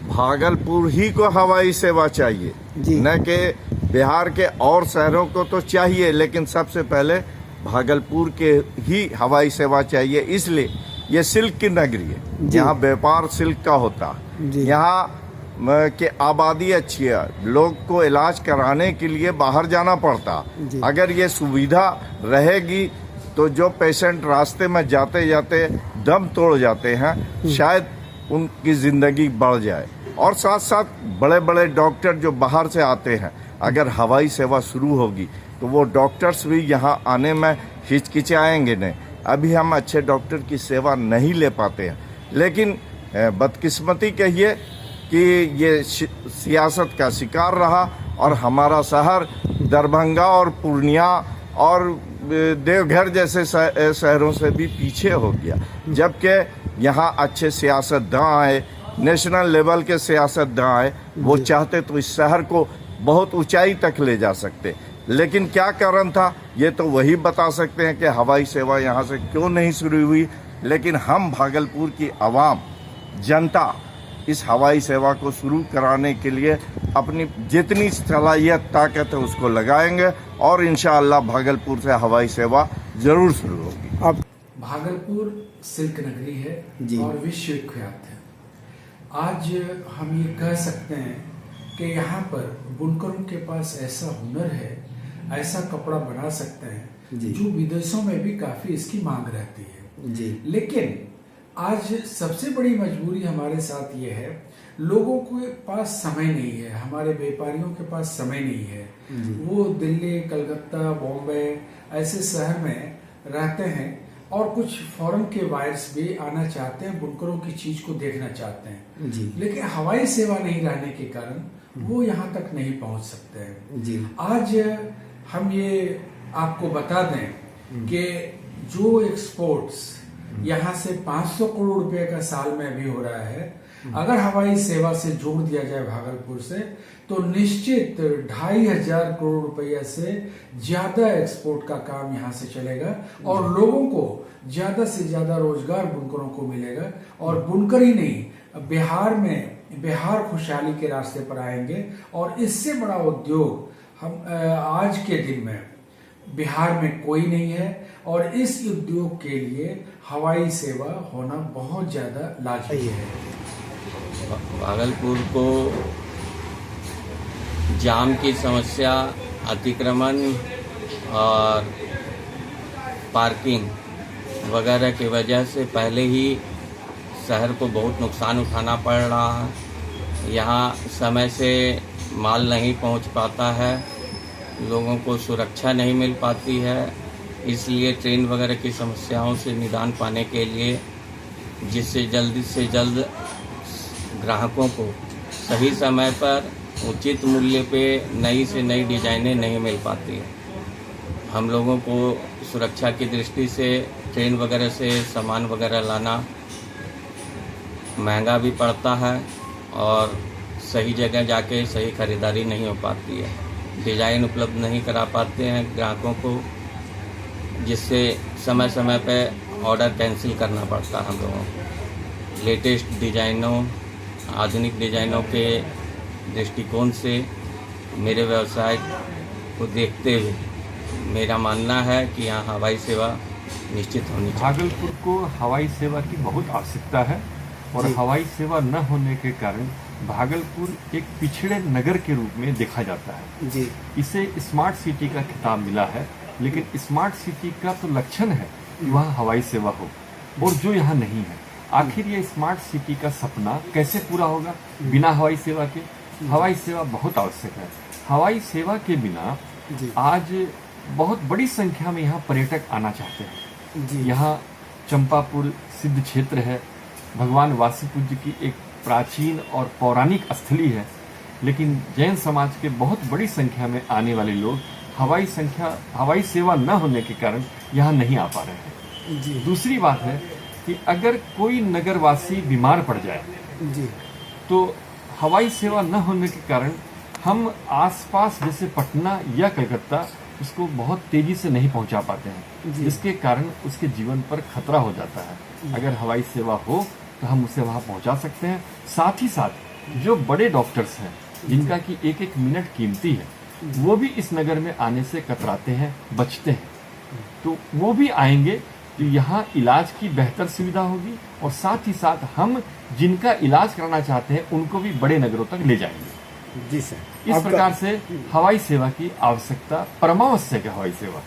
भागलपुर ही को हवाई सेवा चाहिए, न कि बिहार के और शहरों को तो चाहिए, लेकिन सबसे पहले भागलपुर के ही हवाई सेवा चाहिए। इसलिए ये सिल्क की नगरी है, यहाँ व्यापार सिल्क का होता है, यहाँ कि आबादी अच्छी है, लोग को इलाज कराने के लिए बाहर जाना पड़ता। अगर ये सुविधा रहेगी तो जो पेशेंट रास्ते में जाते जाते दम तोड़ जाते हैं, शायद उनकी ज़िंदगी बढ़ जाए। और साथ साथ बड़े बड़े डॉक्टर जो बाहर से आते हैं, अगर हवाई सेवा शुरू होगी तो वो डॉक्टर्स भी यहाँ आने में हिचकिचाएंगे नहीं। अभी हम अच्छे डॉक्टर की सेवा नहीं ले पाते हैं, लेकिन बदकिस्मती कहिए कि ये सियासत का शिकार रहा और हमारा शहर दरभंगा और पूर्णिया और देवघर जैसे शहरों से भी पीछे हो गया। जबकि यहाँ अच्छे सियासतदान आए, नेशनल लेवल के सियासतदान आए, वो चाहते तो इस शहर को बहुत ऊंचाई तक ले जा सकते। लेकिन क्या कारण था, ये तो वही बता सकते हैं कि हवाई सेवा यहाँ से क्यों नहीं शुरू हुई। लेकिन हम भागलपुर की आवाम, जनता इस हवाई सेवा को शुरू कराने के लिए अपनी जितनी सलाहियत ताकत है उसको लगाएंगे और इंशाअल्लाह भागलपुर से हवाई सेवा जरूर शुरू होगी। अब भागलपुर सिल्क नगरी है और विश्व विख्यात है। आज हम ये कह सकते हैं कि यहाँ पर बुनकरों के पास ऐसा हुनर है, ऐसा कपड़ा बना सकते हैं जो विदेशों में भी काफी इसकी मांग रहती है। लेकिन आज सबसे बड़ी मजबूरी हमारे साथ ये है, लोगों के पास समय नहीं है, हमारे व्यापारियों के पास समय नहीं है। वो दिल्ली, कलकत्ता, बॉम्बे ऐसे शहर में रहते हैं और कुछ फॉरेन के वायर्स भी आना चाहते हैं, बुनकरों की चीज को देखना चाहते हैं। लेकिन हवाई सेवा नहीं रहने के कारण वो यहाँ तक नहीं पहुंच सकते हैं। आज हम ये आपको बता दें कि जो एक्सपोर्ट्स यहाँ से 500 करोड़ रुपए का साल में अभी हो रहा है, अगर हवाई सेवा से जोड़ दिया जाए भागलपुर से, तो निश्चित 2500 करोड़ रुपया से ज्यादा एक्सपोर्ट का काम यहाँ से चलेगा और लोगों को ज्यादा से ज्यादा रोजगार बुनकरों को मिलेगा। और बुनकर ही नहीं, बिहार खुशहाली के रास्ते पर आएंगे। और इससे बड़ा उद्योग हम आज के दिन में बिहार में कोई नहीं है और इस उद्योग के लिए हवाई सेवा होना बहुत ज्यादा लाजमी है। भागलपुर को जाम की समस्या, अतिक्रमण और पार्किंग वगैरह की वजह से पहले ही शहर को बहुत नुकसान उठाना पड़ रहा है। यहाँ समय से माल नहीं पहुँच पाता है, लोगों को सुरक्षा नहीं मिल पाती है। इसलिए ट्रेन वगैरह की समस्याओं से निदान पाने के लिए, जिससे जल्द से जल्द ग्राहकों को सही समय पर उचित मूल्य पे नई से नई डिजाइनें नहीं मिल पाती है। हम लोगों को सुरक्षा की दृष्टि से ट्रेन वगैरह से सामान वगैरह लाना महंगा भी पड़ता है और सही जगह जाके सही खरीदारी नहीं हो पाती है। डिज़ाइन उपलब्ध नहीं करा पाते हैं ग्राहकों को, जिससे समय समय पे ऑर्डर कैंसिल करना पड़ता है हम लोगों को। लेटेस्ट डिज़ाइनों, आधुनिक डिज़ाइनों के दृष्टिकोण से मेरे व्यवसाय को देखते हुए मेरा मानना है कि यहाँ हवाई सेवा निश्चित होनी चाहिए। भागलपुर को हवाई सेवा की बहुत आवश्यकता है और हवाई सेवा न होने के कारण भागलपुर एक पिछड़े नगर के रूप में देखा जाता है। इसे स्मार्ट सिटी का खिताब मिला है, लेकिन स्मार्ट सिटी का तो लक्षण है कि वहाँ हवाई सेवा हो, और जो यहाँ नहीं है। आखिर ये स्मार्ट सिटी का सपना कैसे पूरा होगा बिना हवाई सेवा के? हवाई सेवा बहुत आवश्यक है। हवाई सेवा के बिना आज बहुत बड़ी संख्या में यहाँ पर्यटक आना चाहते हैं। यहाँ चंपापुर सिद्ध क्षेत्र है, भगवान वासीपुज्य की एक प्राचीन और पौराणिक स्थली है, लेकिन जैन समाज के बहुत बड़ी संख्या में आने वाले लोग हवाई सेवा न होने के कारण यहाँ नहीं आ पा रहे हैं। दूसरी बात है कि अगर कोई नगरवासी बीमार पड़ जाए तो हवाई सेवा न होने के कारण हम आसपास जैसे पटना या कलकत्ता उसको बहुत तेजी से नहीं पहुंचा पाते हैं, जिसके कारण उसके जीवन पर खतरा हो जाता है। अगर हवाई सेवा हो तो हम उसे वहां पहुंचा सकते हैं। साथ ही साथ जो बड़े डॉक्टर्स हैं जिनका कि एक एक मिनट कीमती है, वो भी इस नगर में आने से कतराते हैं, बचते हैं। तो वो भी आएंगे तो यहाँ इलाज की बेहतर सुविधा होगी और साथ ही साथ हम जिनका इलाज कराना चाहते हैं उनको भी बड़े नगरों तक ले जाएंगे। जी सर। इस प्रकार से हवाई सेवा की आवश्यकता, परमावश्यक है हवाई सेवा।